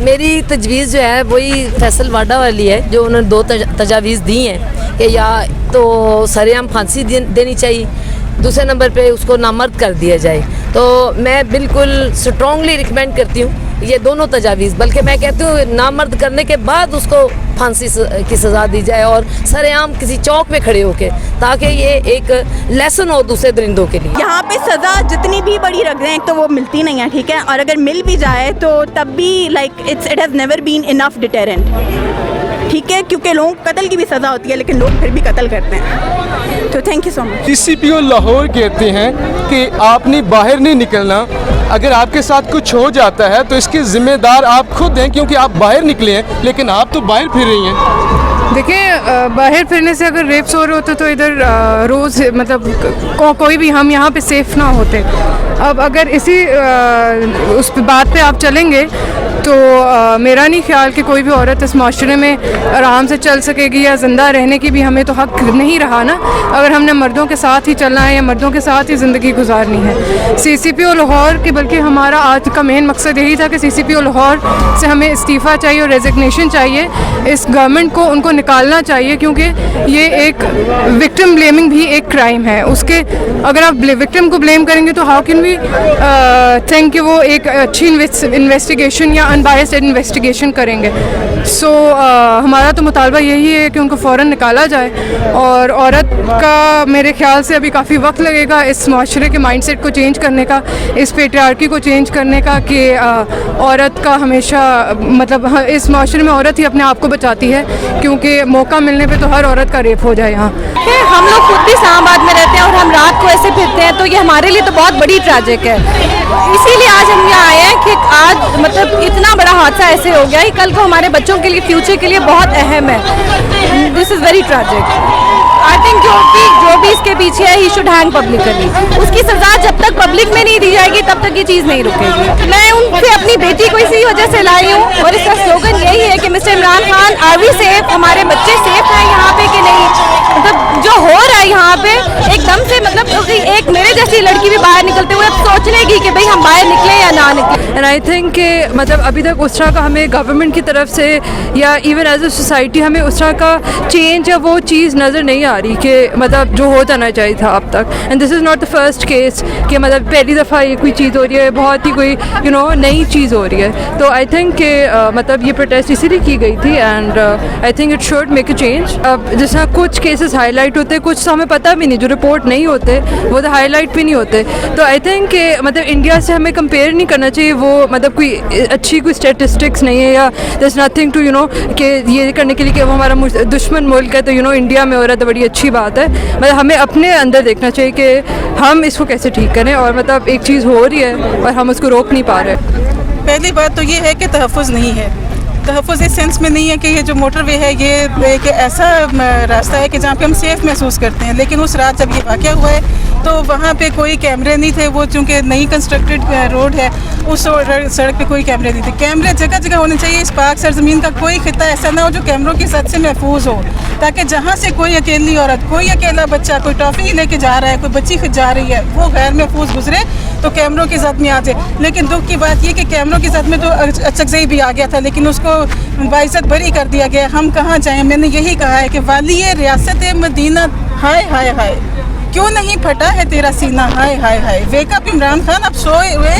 मेरी तजवीज़ जो है वही फैसल वाडा वाली है, जो उन्होंने 2 तजावीज़ दी हैं कि या तो सरेआम फांसी देनी चाहिए, दूसरे नंबर पे उसको नामर्द कर दिया जाए। तो मैं बिल्कुल स्ट्रॉन्गली रिकमेंड करती हूँ ये दोनों तजावीज़, बल्कि मैं कहती हूँ नामर्द करने के बाद उसको फांसी की सज़ा दी जाए और सरेआम किसी चौक पे खड़े होके, ताकि ये एक लेसन हो दूसरे दरिंदों के लिए। यहाँ पे सज़ा जितनी भी बड़ी रख दें तो वो मिलती नहीं है, ठीक है, और अगर मिल भी जाए तो तब भी it has never been enough deterrent, ठीक है, क्योंकि लोगों को कत्ल की भी सज़ा होती है लेकिन लोग फिर भी कत्ल करते हैं। तो thank you so much. CCPO Lahore कहते हैं कि आपने बाहर नहीं निकलना, अगर आपके साथ कुछ हो जाता है तो इसके ज़िम्मेदार आप खुद हैं, क्योंकि आप बाहर निकले हैं, लेकिन आप तो बाहर फिर रही हैं। देखिए, बाहर फिरने से अगर रेप्स हो रहे होते तो इधर रोज़ मतलब कोई भी हम यहाँ पे सेफ ना होते। अब अगर इसी उस बात पे आप चलेंगे तो मेरा नहीं ख्याल कि कोई भी औरत इस माशरे में आराम से चल सकेगी, या ज़िंदा रहने की भी हमें तो हक़ नहीं रहा ना, अगर हमने मर्दों के साथ ही चलना है या मर्दों के साथ ही ज़िंदगी गुजारनी है। CCPO लाहौर की, बल्कि हमारा आज का मेन मकसद यही था कि CCPO लाहौर से हमें इस्तीफ़ा चाहिए और रेजिग्नेशन चाहिए, इस गवर्नमेंट को उनको निकालना चाहिए, क्योंकि ये एक विक्टिम ब्लेमिंग भी एक क्राइम है। उसके अगर आप विक्टिम को ब्लेम करेंगे तो हाउ कैन वी थिंक कि वो एक अच्छी इन्वेस्टिगेशन या अनबायस्ड इन्वेस्टिगेशन करेंगे। सो हमारा तो मुतालबा यही है कि उनको फ़ौरन निकाला जाए, और औरत का मेरे ख्याल से अभी काफ़ी वक्त लगेगा इस माशरे के माइंडसेट को चेंज करने का, इस पेट्रियार्की को चेंज करने का, कि औरत का हमेशा मतलब इस माशरे में औरत ही अपने आप को बचाती है, क्योंकि मौका मिलने पे तो हर औरत का रेप हो जाए यहाँ। हम लोग खुद भी इस्लामाबाद में रहते हैं और हम रात को ऐसे फिरते हैं, तो ये हमारे लिए तो बहुत बड़ी ट्रैजिक है। इसीलिए आज हम यहाँ आए हैं कि आज मतलब इतना बड़ा हादसा ऐसे हो गया, कल को हमारे बच्चों के लिए, फ्यूचर के लिए बहुत अहम है। This is very tragic. I think जो भी इसके पीछे है, ही शुड हैंग पब्लिकली। उसकी सज़ा जब तक पब्लिक में नहीं दी जाएगी तब तक ये चीज़ नहीं रुकेगी। मैं उनसे अपनी बेटी को इसी वजह से लाई हूँ, और इसका स्लोगन यही है कि mister Imran Khan, are we safe, हमारे बच्चे सेफ हैं यहाँ पे कि नहीं। मतलब जो हो रहा है यहाँ पे एकदम से, मतलब एक मेरे जैसी लड़की भी बाहर निकलते हुए अब सोच लेगी कि भाई हम बाहर निकले या ना निकले। एंड आई थिंक कि मतलब अभी तक उस तरह का हमें गवर्नमेंट की तरफ से या इवन एज अ सोसाइटी हमें उस तरह का चेंज या वो चीज़ नज़र नहीं आ रही कि मतलब जो हो जाना चाहिए था अब तक। And this is not the first case कि मतलब पहली दफ़ा ये कोई चीज़ हो रही है, बहुत ही कोई नई चीज़ हो रही है। तो आई थिंक कि मतलब ये प्रोटेस्ट इसीलिए की गई थी, and I think it should make a change. अब जिस तरह कुछ केसेस हाईलाइट होते हैं, कुछ तो हमें पता भी नहीं, जो रिपोर्ट नहीं होते वो तो हाईलाइट भी नहीं होते। तो आई थिंक कि मतलब इंडिया से हमें कंपेयर नहीं करना चाहिए, वो मतलब कोई अच्छी कोई स्टेटिस्टिक्स नहीं है, या देयर इज़ नथिंग टू कि ये करने के लिए कि वो हमारा दुश्मन मुल्क है तो इंडिया में हो रहा है तो बड़ी अच्छी बात है। मतलब हमें अपने अंदर देखना चाहिए कि हम इसको कैसे ठीक करें, और मतलब एक चीज़ हो रही है और हम उसको रोक नहीं पा रहे। पहली बात तो ये है कि तहफ़्फ़ुज़ नहीं है। तहफ़्फ़ुज़ इस सेंस में नहीं है कि ये जो मोटरवे है ये एक ऐसा रास्ता है कि जहाँ पे हम सेफ़ महसूस करते हैं, लेकिन उस रात जब ये वाक़या हुआ है तो वहाँ पे कोई कैमरे नहीं थे। वो चूँकि नई कंस्ट्रक्टेड रोड है, उस सड़क पे कोई कैमरे नहीं थे। कैमरे जगह जगह होने चाहिए। इस पाक सरजमीन का कोई खिता ऐसा ना हो जो कैमरों की सद से महफूज हो, ताकि जहाँ से कोई अकेली औरत, कोई अकेला बच्चा, कोई टॉफ़ी लेके जा रहा है, कोई बच्ची जा रही है, वो गैर महफूज गुजरे तो कैमरों की जद में आ जाए। लेकिन दुख की बात ये कि कैमरों की जद में तो अचकज़ई भी आ गया था, लेकिन उसको बाइज़्ज़त बरी कर दिया गया। हम कहाँ जाएँ? मैंने यही कहा है कि वाली रियासत मदीना, हाय हाय हाय, क्यों नहीं फटा है तेरा सीना, हाय हाय हाय। वेकअप इमरान खान, अब सोए हुए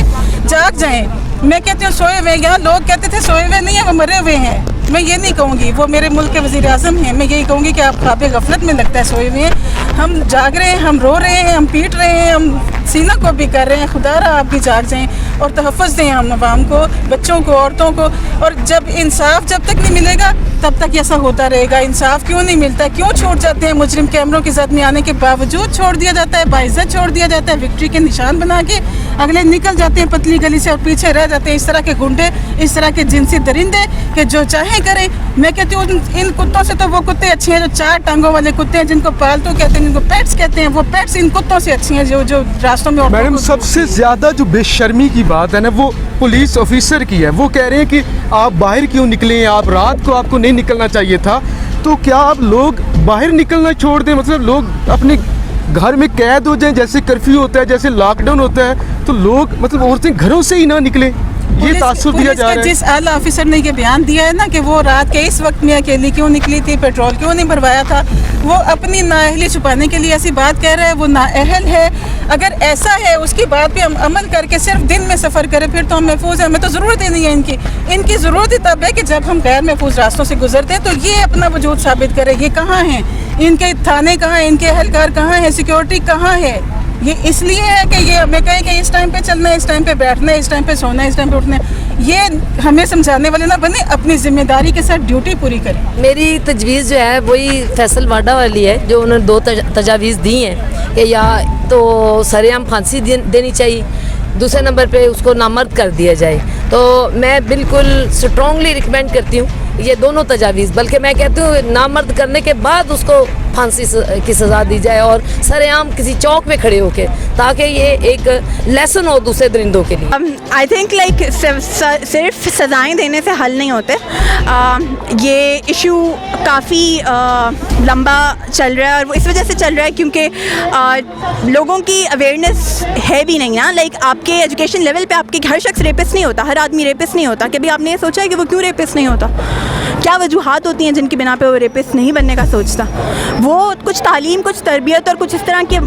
जाग जाएं। मैं कहती हूँ सोए हुए, यहाँ लोग कहते थे सोए हुए नहीं है, वो मरे हुए हैं। मैं ये नहीं कहूँगी, वो मेरे मुल्क के वज़ीर आज़म हैं। मैं यही कहूँगी कि आप ख्वाब गफलत में लगता है सोए हुए हैं। हम जाग रहे हैं, हम रो रहे हैं, हम पीट रहे हैं, हम सीना को भी कर रहे हैं। खुदारा आप भी जाग जाएं और तहफ़्फ़ुज़ दें हम अवाम को, बच्चों को, औरतों को। और जब इंसाफ जब तक नहीं मिलेगा तब तक ऐसा होता रहेगा। इंसाफ क्यों नहीं मिलता? क्यों छोड़ जाते हैं मुजरिम? कैमरों की जद में आने के बावजूद छोड़ दिया जाता है, बाइज़्ज़त छोड़ दिया जाता है, विक्ट्री के निशान बना के अगले निकल जाते हैं पतली गली से और पीछे रह जाते हैं इस तरह के गुंडे, इस तरह के जिनसी दरिंदे कि जो चाहे करें। मैं कहती हूँ इन कुत्तों से तो वो कुत्ते अच्छे हैं जो 4 टांगों वाले कुत्ते हैं, जिनको पालतू कहते हैं, जिनको पेट्स कहते हैं, वो पेट्स इन कुत्तों से अच्छी हैं जो रास्तों में। मैडम, सबसे ज़्यादा जो बेशर्मी की बात है ना, वो पुलिस ऑफिसर की है। वो कह रहे हैं कि आप बाहर क्यों निकले, आप रात को आपको नहीं निकलना चाहिए था। तो क्या आप लोग बाहर निकलना छोड़ दें? मतलब लोग अपने घर में कैद हो जाएं, जैसे कर्फ्यू होता है, जैसे लॉकडाउन होता है, तो लोग मतलब औरतें घरों से ही ना निकलें। पुलिस- तासुर दिया पुलिस जा के रहा है। जिस आला ऑफिसर ने ये बयान दिया है ना कि वो रात के इस वक्त में अकेली क्यों निकली थी, पेट्रोल क्यों नहीं भरवाया था, वो अपनी नाअहली छुपाने के लिए ऐसी बात कह रहा है, वो नाअहल है। अगर ऐसा है उसकी बात पे हम अमल करके सिर्फ दिन में सफ़र करें फिर तो हम महफूज हैं। हमें तो ज़रूरत ही नहीं है इनकी ज़रूरत ही तब है कि जब हम गैर महफूज रास्तों से गुजरते हैं, तो ये अपना वजूद साबित करें। ये कहाँ हैं, इनके थाने कहाँ हैं, इनके अहलकार कहाँ हैं, सिक्योरिटी कहाँ है। ये इसलिए है कि ये हमें कहें कि इस टाइम पे चलना है, इस टाइम पे बैठना है, इस टाइम पे सोना है, इस टाइम पे उठना है। ये हमें समझाने वाले ना बने, अपनी जिम्मेदारी के साथ ड्यूटी पूरी करें। मेरी तजवीज़ जो है वही फैसल वाडा वाली है, जो उन्होंने दो तजावीज़ दी हैं कि या तो सरेआम फांसी देनी चाहिए, दूसरे नंबर पे उसको नामर्द कर दिया जाए। तो मैं बिल्कुल स्ट्रॉन्गली रिकमेंड करती हूँ ये दोनों तजावीज़, बल्कि मैं कहती हूँ नामर्द करने के बाद उसको फांसी की सज़ा दी जाए और सरेआम किसी चौक पे खड़े होके, ताकि ये एक लेसन हो दूसरे दरिंदों के लिए। आई थिंक लाइक सिर्फ सज़ाएं देने से हल नहीं होते। ये इशू काफ़ी लंबा चल रहा है और वो इस वजह से चल रहा है क्योंकि लोगों की अवेयरनेस है भी नहीं ना। लाइक आपके एजुकेशन लेवल पे आपके हर शख्स रेपिस्ट नहीं होता, हर आदमी रेपिस्ट नहीं होता। कभी आपने ये सोचा है कि वो क्यों रेपिस्ट नहीं होता, क्या वजूहात होती हैं जिनकी बिना पे वो रेपिस्ट नहीं बनने का सोचता। वो कुछ तालीम, कुछ तरबियत और कुछ इस तरह की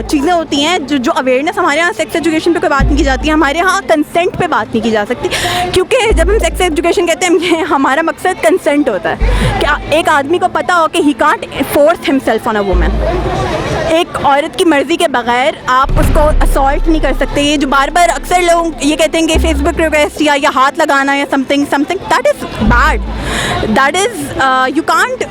चीज़ें होती हैं जो अवेयरनेस हमारे यहाँ सेक्स एजुकेशन पे कोई बात नहीं की जाती है। हमारे यहाँ कंसेंट पे बात नहीं की जा सकती, क्योंकि जब हम सेक्स एजुकेशन कहते हैं हमारा मकसद कंसेंट होता है कि एक आदमी को पता हो कि he can't force himself on a woman. एक औरत की मर्ज़ी के बगैर आप उसको असॉल्ट नहीं कर सकते। ये जो बार बार अक्सर लोग ये कहते हैं कि फेसबुक रिक्वेस्ट या हाथ लगाना या something that is bad, that is you can't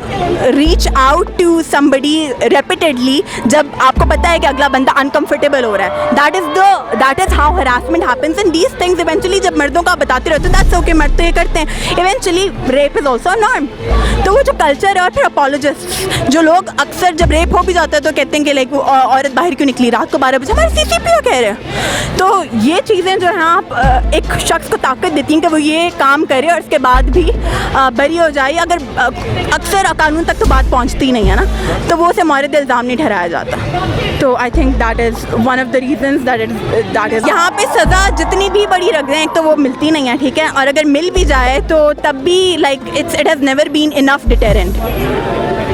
reach out to somebody repeatedly जब आपको पता है कि अगला बंदा अनकंफर्टेबल हो रहा है। That is how harassment happens and these things eventually जब मर्दों का बताते रहते हैं दैट्स ओके, मर्द तो ये करते हैं, eventually rape is also norm. तो वो जो कल्चर है, और फिर अपोलोजिस्ट जो लोग अक्सर जब रेप हो भी जाता है तो कहते हैं कि लाइक औरत बाहर क्यों निकली रात को 12 बजे, हमारे CCPO कह रहे हैं। तो ये चीज़ें जो है आप एक शख्स को ताकत देती हैं कि वो ये काम करे और उसके बाद भी बरी हो जाए। अगर अक्सर कानून तक तो बात पहुंचती नहीं है ना, तो वो उसे मौरद इल्ज़ाम नहीं ठहराया जाता। तो I think that is one of the reasons that is यहाँ पे सज़ा जितनी भी बड़ी रख दें एक तो वो मिलती नहीं है, ठीक है, और अगर मिल भी जाए तो तब भी like it has never been enough deterrent,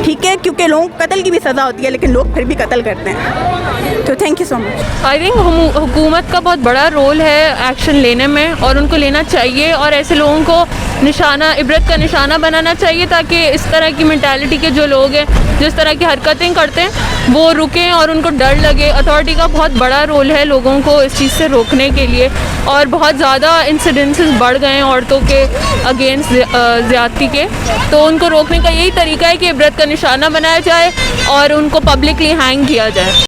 ठीक है, क्योंकि लोगों को कत्ल की भी सज़ा होती है लेकिन लोग फिर भी कत्ल करते हैं। तो thank you so much. I think हुकूमत का बहुत बड़ा रोल है एक्शन लेने में और उनको लेना चाहिए और ऐसे लोगों को निशाना, इबरत का निशाना बनाना चाहिए ताकि इस तरह की मेंटालिटी के जो लोग हैं जो इस तरह की हरकतें करते हैं वो रुकें और उनको डर लगे। अथॉरिटी का बहुत बड़ा रोल है लोगों को इस चीज़ से रोकने के लिए और बहुत ज़्यादा इंसिडेंसेस बढ़ गए हैं औरतों के अगेंस्ट ज़्यादती के, तो उनको रोकने का यही तरीका है कि इबरत का निशाना बनाया जाए और उनको पब्लिकली हैंग किया जाए।